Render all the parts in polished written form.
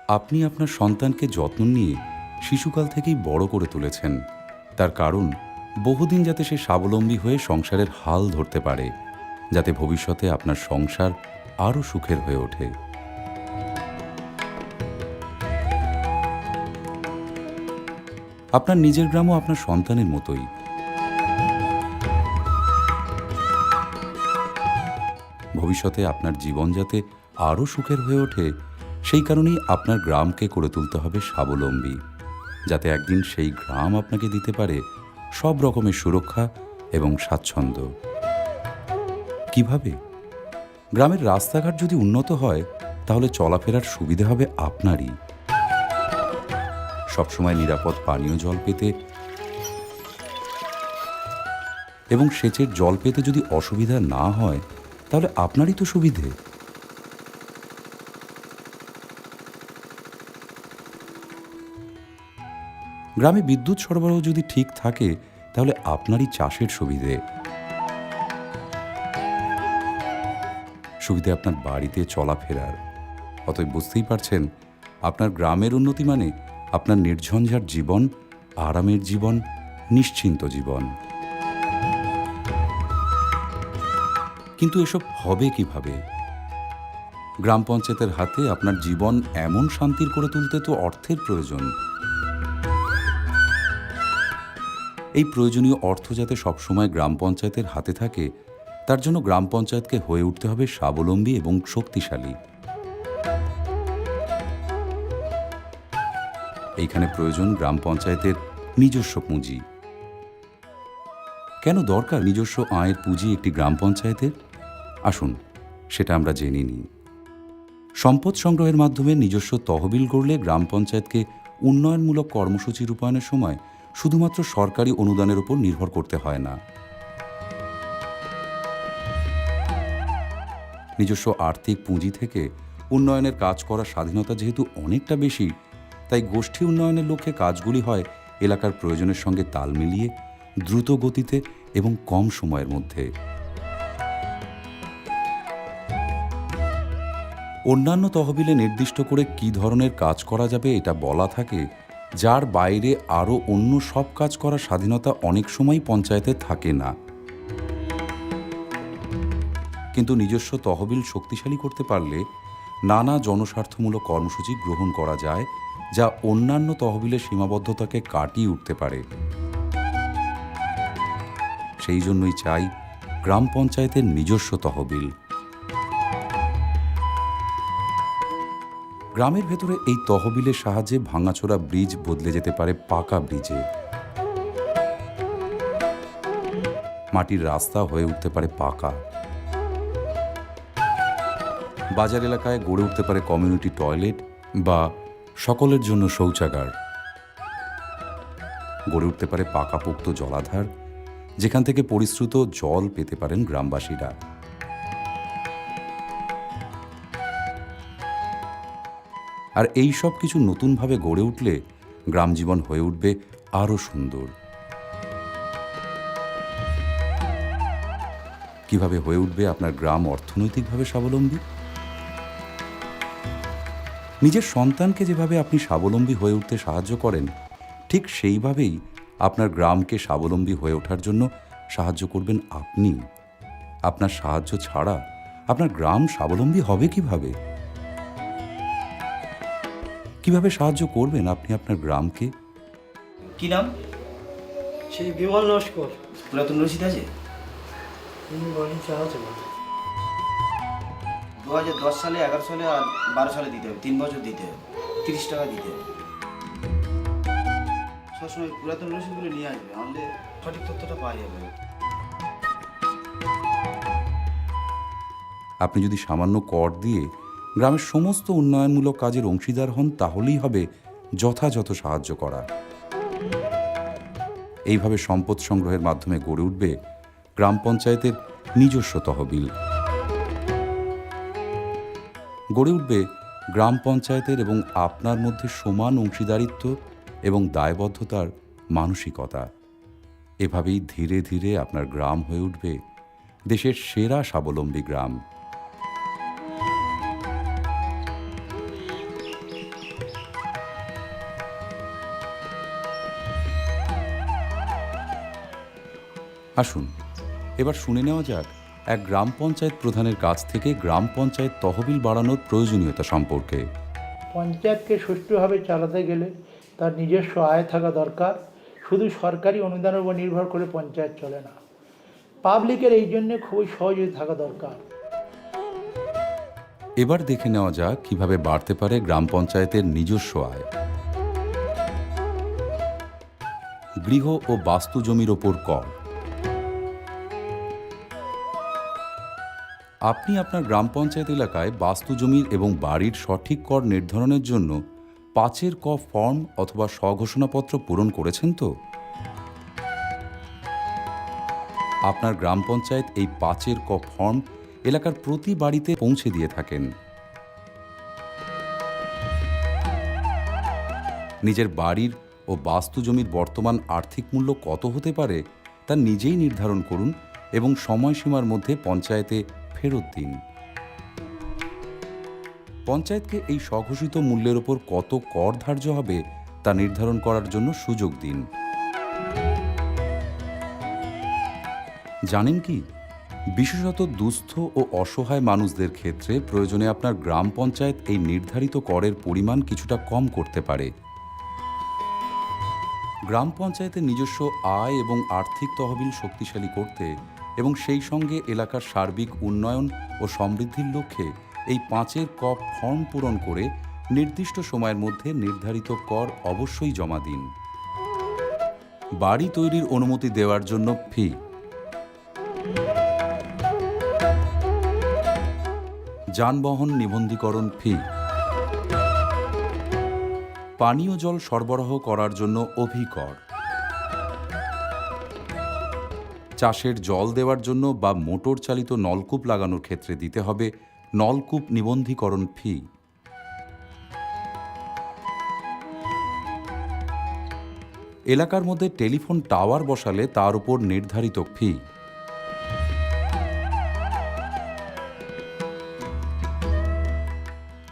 আপনি আপনার সন্তানকে যত্ন নিয়ে শিশুকাল থেকেই বড় করে তুলেছেন। তার কারণ বহুদিন যাতে সে স্বাবলম্বী হয়ে সংসারের হাল ধরতে পারে, যাতে ভবিষ্যতে আপনার সংসার আরও সুখের হয়ে ওঠে। আপনার নিজের গ্রামও আপনার সন্তানের মতোই। ভবিষ্যতে আপনার জীবন যাতে আরও সুখের হয়ে ওঠে, সেই কারণেই আপনার গ্রামকে করে তুলতে হবে স্বাবলম্বী, যাতে একদিন সেই গ্রাম আপনাকে দিতে পারে সব রকমের সুরক্ষা এবং স্বাচ্ছন্দ্য। কিভাবে? গ্রামের রাস্তাঘাট যদি উন্নত হয়, তাহলে চলাফেরার সুবিধে হবে আপনারই। সবসময় নিরাপদ পানীয় জল পেতে এবং সেচের জল পেতে যদি অসুবিধা না হয়, তাহলে আপনারই তো সুবিধে। গ্রামে বিদ্যুৎ সরবরাহ যদি ঠিক থাকে, তাহলে আপনারই চাষের সুবিধে। সুবিধে আপনার বাড়িতে চলাফেরার। অতএব বুঝতেই পারছেন, আপনার গ্রামের উন্নতি মানে আপনার নির্ঝঞ্ঝাট জীবন, আরামের জীবন, নিশ্চিন্ত জীবন। কিন্তু এসব হবে কিভাবে? গ্রাম পঞ্চায়েতের হাতে আপনার জীবন এমন শান্তির করে তুলতে তো অর্থের প্রয়োজন। এই প্রয়োজনীয় অর্থ যাতে সবসময় গ্রাম পঞ্চায়েতের হাতে থাকে, তার জন্য গ্রাম পঞ্চায়েতকে হয়ে উঠতে হবে স্বাবলম্বী এবং শক্তিশালী। এইখানে প্রয়োজন গ্রাম পঞ্চায়েতের নিজস্ব পুঁজি। কেন দরকার নিজস্ব আয়ের পুঁজি একটি গ্রাম পঞ্চায়েতের? আসুন সেটা আমরা জেনে নিই। সম্পদ সংগ্রহের মাধ্যমে নিজস্ব তহবিল গড়লে গ্রাম পঞ্চায়েতকে উন্নয়নমূলক কর্মসূচি রূপায়ণের সময় শুধুমাত্র সরকারি অনুদানের উপর নির্ভর করতে হয় না। নিজস্ব আর্থিক পুঁজি থেকে উন্নয়নের কাজ করার স্বাধীনতা যেহেতু অনেকটা বেশি, তাই গোষ্ঠী উন্নয়নের লক্ষ্যে কাজগুলি হয় এলাকার প্রয়োজনের সঙ্গে তাল মিলিয়ে, দ্রুত গতিতে এবং কম সময়ের মধ্যে। অন্যান্য তহবিলে নির্দিষ্ট করে কী ধরনের কাজ করা যাবে এটা বলা থাকে, যার বাইরে আরও অন্য সব কাজ করার স্বাধীনতা অনেক সময় পঞ্চায়েতে থাকে না। কিন্তু নিজস্ব তহবিল শক্তিশালী করতে পারলে নানা জনস্বার্থমূলক কর্মসূচি গ্রহণ করা যায়, যা অন্যান্য তহবিলের সীমাবদ্ধতাকে কাটিয়ে উঠতে পারে। সেই জন্যই চাই গ্রাম পঞ্চায়েতের নিজস্ব তহবিল। গ্রামের ভেতরে এই তহবিলের সাহায্যে ভাঙাচোরা ব্রিজ বদলে যেতে পারে পাকা ব্রিজে, মাটির রাস্তা হয়ে উঠতে পারে পাকা, বাজার এলাকায় গড়ে উঠতে পারে কমিউনিটি টয়লেট বা সকলের জন্য শৌচাগার, গড়ে উঠতে পারে পাকাপোক্ত জলাধার, যেখান থেকে পরিশ্রুত জল পেতে পারেন গ্রামবাসীরা। আর এই সব কিছু নতুনভাবে গড়ে উঠলে গ্রাম জীবন হয়ে উঠবে আরও সুন্দর। কিভাবে হয়ে উঠবে আপনার গ্রাম অর্থনৈতিকভাবে স্বাবলম্বী? নিজের সন্তানকে যেভাবে আপনি স্বাবলম্বী হয়ে উঠতে সাহায্য করেন, ঠিক সেইভাবেই আপনার গ্রামকে স্বাবলম্বী হয়ে ওঠার জন্য সাহায্য করবেন আপনি। আপনার সাহায্য ছাড়া আপনার গ্রাম স্বাবলম্বী হবে কিভাবে? কিভাবে সাহায্য করবেন আপনি আপনার গ্রামকে? কি নাম? সেই বিমল নস্কর। পুরাতন রসিদ আছে? আছে না। 2010 সালে, 11 সালে আর 12 সালে দিতে হবে, 3 বছর দিতে হবে, 30 টাকা দিতে হবে। সবসময় পুরাতন রসিদগুলো নিয়ে আসবে, আমাদের সঠিক তথ্যটা পাওয়া যাবে। আপনি যদি সামান্য কর দিয়ে গ্রামের সমস্ত উন্নয়নমূলক কাজের অংশীদার হন, তাহলেই হবে যথাযথ সাহায্য করা। এইভাবে সম্পদ সংগ্রহের মাধ্যমে গড়ে উঠবে গ্রাম পঞ্চায়েতের নিজস্ব তহবিল। গড়ে উঠবে গ্রাম পঞ্চায়েতের এবং আপনার মধ্যে সমান অংশীদারিত্ব এবং দায়বদ্ধতার মানসিকতা। এভাবেই ধীরে ধীরে আপনার গ্রাম হয়ে উঠবে দেশের সেরা স্বাবলম্বী গ্রাম। আসুন এবার শুনে নেওয়া যাক এক গ্রাম পঞ্চায়েত প্রধানের কাছ থেকে গ্রাম পঞ্চায়েত তহবিল বাড়ানোর প্রয়োজনীয়তা সম্পর্কে। পঞ্চায়েতকে সুষ্ঠুভাবে চালাতে গেলে তার নিজস্ব আয় থাকা দরকার। শুধু সরকারি অনুদানের উপর নির্ভর করে পঞ্চায়েত চলে না, পাবলিকের এই জন্যে খুবই সহযোগিতা থাকা দরকার। এবার দেখে নেওয়া যাক কিভাবে বাড়তে পারে গ্রাম পঞ্চায়েতের নিজস্ব আয়। গৃহ ও বাস্তু জমির ওপর কর। আপনি আপনার গ্রাম পঞ্চায়েত এলাকায় বাস্তু জমির এবং বাড়ির সঠিক কর নির্ধারণের জন্য ৫-এর ক ফর্ম অথবা স্বঘোষণাপত্র পূরণ করেছেন তো? আপনার গ্রাম পঞ্চায়েত এই ৫-এর ক ফর্ম এলাকার প্রতি বাড়িতে পৌঁছে দিয়ে থাকেন। নিজের বাড়ির ও বাস্তু জমির বর্তমান আর্থিক মূল্য কত হতে পারে তা নিজেই নির্ধারণ করুন এবং সময়সীমার মধ্যে পঞ্চায়েতে ফেরত দিন। পঞ্চায়েতকে এই স্বঘোষিত মূল্যের ওপর কত কর ধার্য হবে তা নির্ধারণ করার জন্য সুযোগ দিন। জানেন কি, বিশেষত দুস্থ ও অসহায় মানুষদের ক্ষেত্রে প্রয়োজনে আপনার গ্রাম পঞ্চায়েত এই নির্ধারিত করের পরিমাণ কিছুটা কম করতে পারে। গ্রাম পঞ্চায়েতের নিজস্ব আয় এবং আর্থিক তহবিল শক্তিশালী করতে এবং সেই সঙ্গে এলাকার সার্বিক উন্নয়ন ও সমৃদ্ধির লক্ষ্যে এই ৫-এর ক ফর্ম পূরণ করে নির্দিষ্ট সময়ের মধ্যে নির্ধারিত কর অবশ্যই জমা দিন। বাড়ি তৈরির অনুমতি দেওয়ার জন্য ফি, যানবাহন নিবন্ধীকরণ ফি, পানীয় জল সরবরাহ করার জন্য অভিকর, চাষের জল দেওয়ার জন্য বা মোটর চালিত নলকূপ লাগানোর ক্ষেত্রে দিতে হবে নলকূপ নিবন্ধীকরণ ফি। এলাকার মধ্যে টেলিফোন টাওয়ার বসালে তার উপর নির্ধারিত ফি।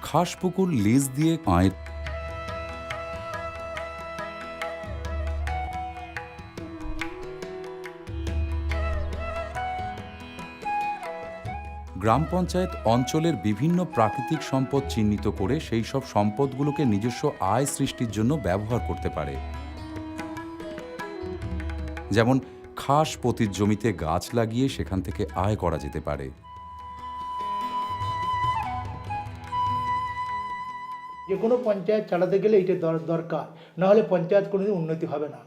খাস পুকুর লিজ দিয়ে আয়ের গ্রাম পঞ্চায়েত অঞ্চলের বিভিন্ন প্রাকৃতিক সম্পদ চিহ্নিত করে সেই সব সম্পদগুলোকে নিজস্ব আয় সৃষ্টির জন্য ব্যবহার করতে পারে। যেমন খাস পতির জমিতে গাছ লাগিয়ে সেখান থেকে আয় করা যেতে পারে। যে কোনো পঞ্চায়েত চালাতে গেলে এইটা দরকার, নাহলে পঞ্চায়েত কোনোদিন উন্নতি হবে না।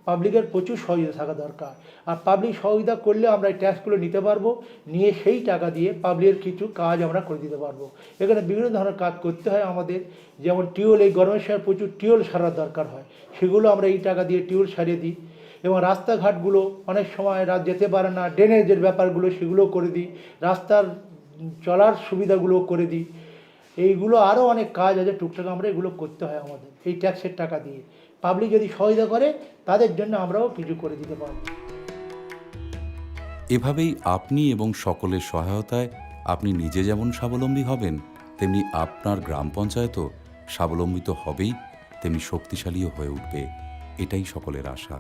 পাবলিকের প্রচুর সহযোগিতা থাকা দরকার, আর পাবলিক সহযোগিতা করলে আমরা এই ট্যাক্সগুলো নিতে পারবো, নিয়ে সেই টাকা দিয়ে পাবলিকের কিছু কাজ আমরা করে দিতে পারবো। এখানে বিভিন্ন ধরনের কাজ করতে হয় আমাদের, যেমন টিউবওয়েল, এই গরমের সময় প্রচুর টিউবওয়েল সারার দরকার হয়, সেগুলো আমরা এই টাকা দিয়ে টিউবওয়েল সারিয়ে দিই। এবং রাস্তাঘাটগুলো অনেক সময় রাত যেতে পারে না, ড্রেনেজের ব্যাপারগুলো সেগুলোও করে দিই, রাস্তার চলার সুবিধাগুলো করে দিই। এইগুলো আরও অনেক কাজ আছে টুকটাক, আমরা এগুলো করতে হয় আমাদের এই ট্যাক্সের টাকা দিয়ে। পাবলিক যদি সহায়তা করে তাদের জন্য আমরাও কিছু করে দিতে পারব। এভাবেই আপনি এবং সকলের সহায়তায় আপনি নিজে যেমন স্বাবলম্বী হবেন, তেমনি আপনার গ্রাম পঞ্চায়েতও স্বাবলম্বিত হবেই, তেমনি শক্তিশালীও হয়ে উঠবে। এটাই সকলের আশা।